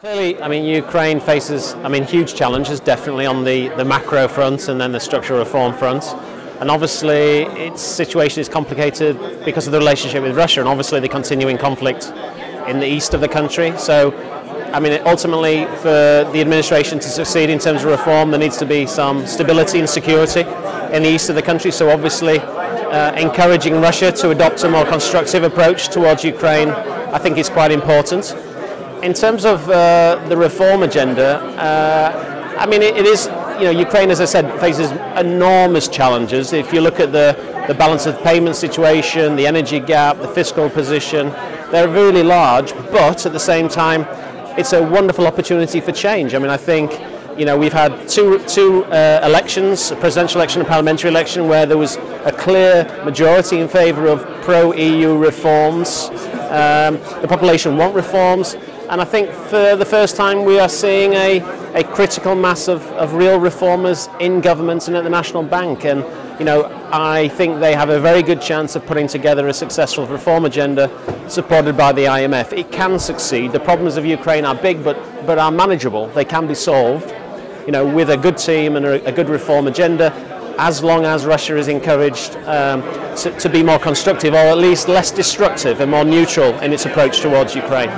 Clearly, I mean, Ukraine faces, huge challenges, definitely on the macro front and then the structural reform front. And obviously, its situation is complicated because of the relationship with Russia and obviously the continuing conflict in the east of the country. So, ultimately, for the administration to succeed in terms of reform, there needs to be some stability and security in the east of the country. So, obviously, encouraging Russia to adopt a more constructive approach towards Ukraine, I think, is quite important. In terms of the reform agenda, it is, Ukraine, as I said, faces enormous challenges. If you look at the balance of payment situation, the energy gap, the fiscal position, they're really large, but at the same time, it's a wonderful opportunity for change. I think, we've had two elections, a presidential election and a parliamentary election, where there was a clear majority in favour of pro-EU reforms. The population want reforms. And I think for the first time we are seeing a critical mass of real reformers in government and at the National Bank. And I think they have a very good chance of putting together a successful reform agenda supported by the IMF. It can succeed. The problems of Ukraine are big but are manageable. They can be solved with a good team and a good reform agenda, as long as Russia is encouraged to be more constructive, or at least less destructive and more neutral in its approach towards Ukraine.